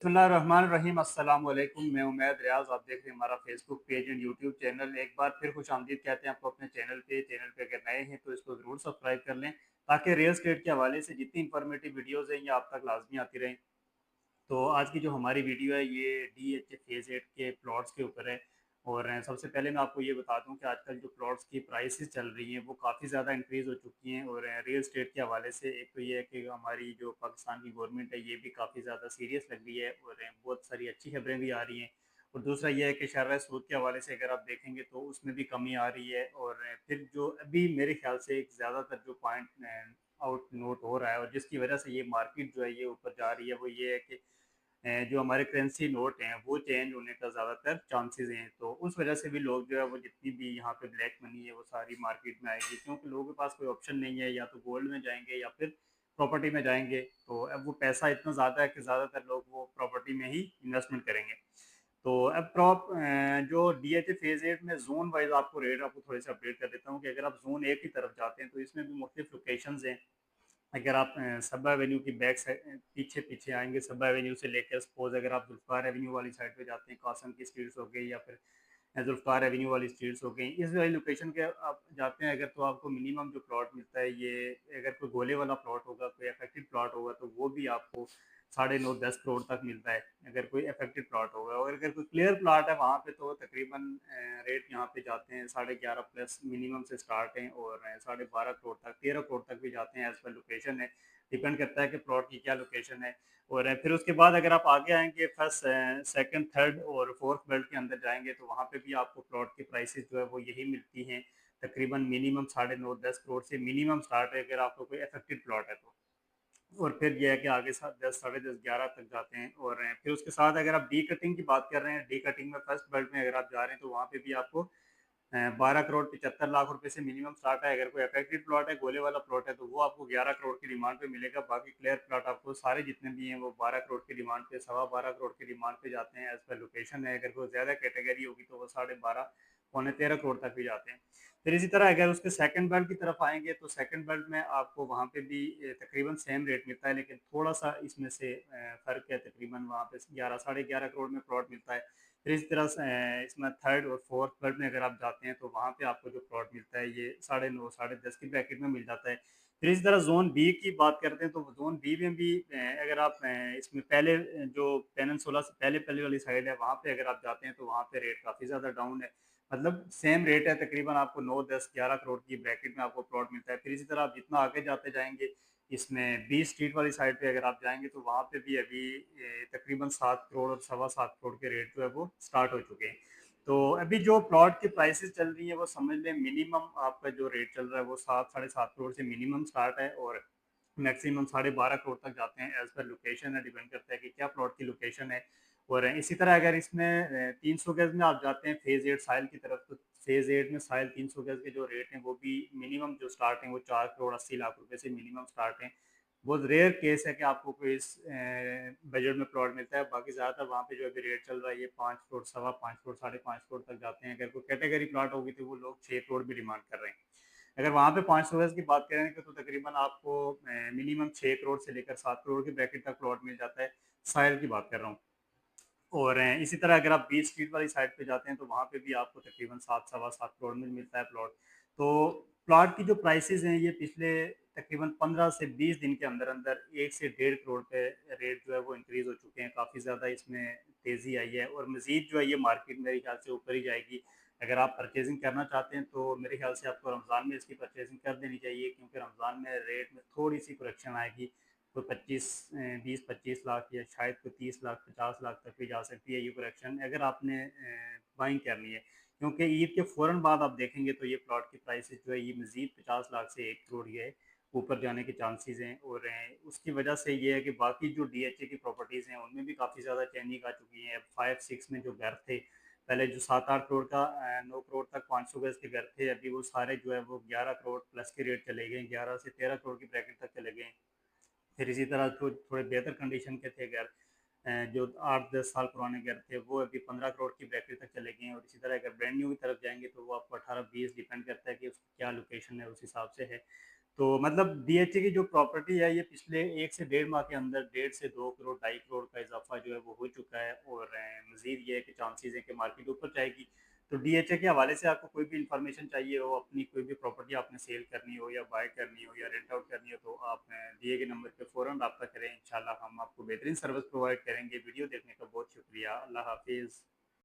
बिस्मिल्लाहिर्रहमानिर्रहीम। अस्सलाम वालेकुम। मैं उमैद रियाज, आप देख रहे हैं हमारा Facebook page and YouTube channel. एक बार फिर खुश आमदीद कहते हैं आपको अपने चैनल पे अगर नए हैं तो इसको ज़रूर सब्सक्राइब कर लें ताकि रियल स्टेट के हवाले से जितनी इंफॉर्मेटिव वीडियोज़ हैं ये आप तक लाजमी आती रहें। तो आज की जो हमारी वीडियो है ये DHA फेज़ 8 के प्लॉट्स के ऊपर है। और सबसे पहले मैं आपको ये बता दूं कि आजकल जो प्लॉट्स की प्राइसेस चल रही हैं वो काफ़ी ज़्यादा इंक्रीज़ हो चुकी हैं। और रियल स्टेट के हवाले से एक तो ये है कि हमारी जो पाकिस्तान की गवर्नमेंट है ये भी काफ़ी ज़्यादा सीरियस लग रही है और बहुत सारी अच्छी खबरें भी आ रही हैं। और दूसरा ये है कि शर्ह सूद के हवाले से अगर आप देखेंगे तो उसमें भी कमी आ रही है। और फिर जो अभी मेरे ख्याल से एक ज़्यादातर जो पॉइंट आउट नोट हो रहा है और जिसकी वजह से ये मार्केट जो है ये ऊपर जा रही है वो ये है कि जो हमारे करेंसी नोट हैं वो चेंज होने का ज़्यादातर चांसेस हैं। तो उस वजह से भी लोग जो है वो जितनी भी यहाँ पे ब्लैक मनी है वो सारी मार्केट में आएगी, क्योंकि लोगों के पास कोई ऑप्शन नहीं है, या तो गोल्ड में जाएंगे या फिर प्रॉपर्टी में जाएंगे। तो अब वो पैसा इतना ज़्यादा है कि ज़्यादातर लोग वो प्रॉपर्टी में ही इन्वेस्टमेंट करेंगे। तो अब जो DHA फेज़ 8 में जोन वाइज आपको रेट आपको थोड़े से अपडेट कर देता हूँ कि अगर आप जोन 1 की तरफ जाते हैं तो इसमें भी मुख्तलिफ लोकेशंस हैं। अगर आप सबा एवेन्यू की बैक साइड पीछे पीछे आएंगे, सबा एवेन्यू से लेकर सपोज अगर आप जुल्फार एवेन्यू वाली साइड पे जाते हैं, कासम की स्ट्रीट्स हो गई या फिर जुल्फार एवेन्यू वाली स्ट्रीट्स हो गई, इस वाली लोकेशन के आप जाते हैं अगर, तो आपको मिनिमम जो प्लॉट मिलता है ये, अगर कोई गोले वाला प्लॉट होगा, कोई अफेक्टेड प्लॉट होगा तो वो भी आपको 9.5 10 करोड़ तक मिलता है अगर कोई अफेक्टेड प्लॉट होगा। और अगर कोई क्लियर प्लॉट है वहाँ पे तो तकरीबन रेट यहाँ पे जाते हैं 11.5 प्लस मिनिमम से स्टार्ट हैं और 12.5 करोड़ तक, 13 करोड़ तक भी जाते हैं। एज पर लोकेशन है, डिपेंड करता है कि प्लॉट की क्या लोकेशन है। और फिर उसके बाद अगर आप आगे आएंगे फर्स्ट सेकंड थर्ड और फोर्थ बेल्ट के अंदर जाएंगे तो वहाँ पे भी आपको प्लॉट की प्राइसेस जो है वो यही मिलती हैं। तकरीबन मिनिमम 9.5 10 करोड़ से मिनिमम स्टार्ट है अगर आपको कोई अफेक्टेड प्लॉट है तो। और फिर यह है कि आगे 10 10.5 11 तक जाते हैं। और फिर उसके साथ अगर आप डी कटिंग की बात कर रहे हैं, डी कटिंग में फर्स्ट बेल्ट में अगर आप जा रहे हैं तो वहाँ पे भी आपको 12 करोड़ 75 लाख रुपए से मिनिमम स्टार्ट है। अगर कोई अफेक्टेड प्लॉट है, गोले वाला प्लॉट है, तो वो आपको 11 करोड़ की डिमांड पे मिलेगा। बाकी क्लियर प्लॉट आपको सारे जितने भी हैं वो 12 करोड़ की डिमांड पे, 12.25 करोड़ की डिमांड पे जाते हैं। एज पर लोकेशन है, अगर कोई ज़्यादा कैटेगरी होगी तो वो 12.5 पौने 13 करोड़ तक भी जाते हैं। फिर इसी तरह अगर उसके सेकंड बेल्ट की तरफ आएंगे तो सेकंड बेल्ट में आपको वहाँ पे भी तकरीबन सेम रेट मिलता है, लेकिन थोड़ा सा इसमें से फ़र्क है। तकरीबन वहाँ पे 11 11.5 करोड़ में प्लॉट मिलता है। फिर इस तरह से इसमें थर्ड और फोर्थ बेल्ट में अगर आप जाते हैं तो वहाँ पे आपको जो प्लॉट मिलता है ये 9.5 10 की ब्रैकेट में मिल जाता है। फिर इस तरह जोन बी की बात करते हैं तो जोन बी में भी अगर आप इसमें पहले जो पेनिनसुला से पहले पहले वाली साइड है वहाँ पे अगर आप जाते हैं तो वहाँ पे रेट काफ़ी ज़्यादा डाउन है। मतलब सेम रेट है, तकरीबन आपको 9 10 11 करोड़ की ब्रैकेट में आपको प्लॉट मिलता है। फिर इसी तरह आप जितना आगे जाते जाएंगे, इसमें बी स्ट्रीट वाली साइड पे अगर आप जाएंगे तो वहाँ पे भी अभी तकरीबन 7 करोड़ और 7.25 करोड़ के रेट जो है वो स्टार्ट हो चुके हैं। तो अभी जो प्लॉट की प्राइसेस चल रही है वो समझ लें मिनिमम आपका जो रेट चल रहा है वो 7 7.5 करोड़ से मिनिमम स्टार्ट है और मैक्सिमम 12.5 करोड़ तक जाते हैं। एज पर लोकेशन है, डिपेंड करता है कि क्या प्लॉट की लोकेशन है। और इसी तरह अगर इसमें 300 गज में आप जाते हैं फेज़ 8 साइल की तरफ, तो फेज़ 8 में साइल 300 गज के जो रेट हैं वो भी मिनिमम जो स्टार्ट हैं वो 4 करोड़ 80 लाख रुपए से मिनिमम स्टार्ट हैं। बहुत रेयर केस है कि आपको कोई इस बजट में प्लॉट मिलता है। बाकी ज़्यादातर वहाँ पे जो अभी रेट चल रहा है ये 5 करोड़ 5.25 करोड़ 5.5 करोड़ तक जाते हैं। अगर कोई कैटेगरी प्लॉट होगी तो वो लोग 6 करोड़ भी डिमांड कर रहे हैं। अगर वहाँ पे 500 गज की बात करें तो तकरीबन आपको मिनिमम 6 करोड़ से लेकर 7 करोड़ की ब्रैकेट तक प्लॉट मिल जाता है। साइल की बात कर रहा हूँ। और इसी तरह अगर आप बीच स्ट्रीट वाली साइड पे जाते हैं तो वहाँ पे भी आपको तकरीबन 7 सवा 7 करोड़ में मिलता है प्लॉट। तो प्लॉट की जो प्राइसेस हैं ये पिछले तकरीबन 15 से 20 दिन के अंदर अंदर 1 से 1.5 करोड़ पे रेट जो है वो इंक्रीज़ हो चुके हैं। काफ़ी ज़्यादा इसमें तेज़ी आई है और मज़ीद जो है ये मार्केट मेरे ख्याल से ऊपर ही जाएगी। अगर आप परचेजिंग करना चाहते हैं तो मेरे ख्याल से आपको रमज़ान में इसकी परचेजिंग कर देनी चाहिए, क्योंकि रमज़ान में रेट में थोड़ी सी करेक्शन आएगी। कोई 20 25 लाख या शायद कोई 30 लाख 50 लाख तक भी जा सकती है ये करेक्शन, अगर आपने बाइंग करनी है। क्योंकि ईद के फ़ौरन बाद आप देखेंगे तो ये प्लॉट की प्राइसेस जो है ये मज़ीद 50 लाख से 1 करोड़ ये ऊपर जाने के चांसेस हैं। और उसकी वजह से ये है कि बाकी जो DHA की प्रॉपर्टीज़ हैं उनमें भी काफ़ी ज़्यादा चेंजिंग आ चुकी हैं। अब 5 6 में जो घर थे पहले, जो 7 8 करोड़ का 9 करोड़ तक 500 गज के घर थे, अभी वो सारे जो है वो 11 करोड़ प्लस के रेट चले गए, 11 से 13 करोड़ की ब्रैकेट तक चले गए। फिर इसी तरह जो थोड़े बेहतर कंडीशन के थे घर, जो 8 10 साल पुराने घर थे वो अभी 15 करोड़ की ब्रैकेट तक चले गए हैं। और इसी तरह अगर ब्रांड न्यू की तरफ जाएंगे तो वो आपको 18 20 डिपेंड करता है कि उसकी क्या लोकेशन है, उस हिसाब से है। तो मतलब डीएचए की जो प्रॉपर्टी है ये पिछले 1 से डेढ़ माह के अंदर 1.5 से 2 करोड़ 2.5 करोड़ का इजाफा जो है वो हो चुका है, और मज़ीद ये है कि चांसेस है कि मार्केट ऊपर जाएगी। तो डीएचए के हवाले से आपको कोई भी इंफॉर्मेशन चाहिए हो, अपनी कोई भी प्रॉपर्टी आपने सेल करनी हो या बाय करनी हो या रेंट आउट करनी हो, तो आप दिए गए नंबर पे फ़ौरन रब्ता करें। इंशाल्लाह हम आपको बेहतरीन सर्विस प्रोवाइड करेंगे। वीडियो देखने का बहुत शुक्रिया। अल्लाह हाफिज़।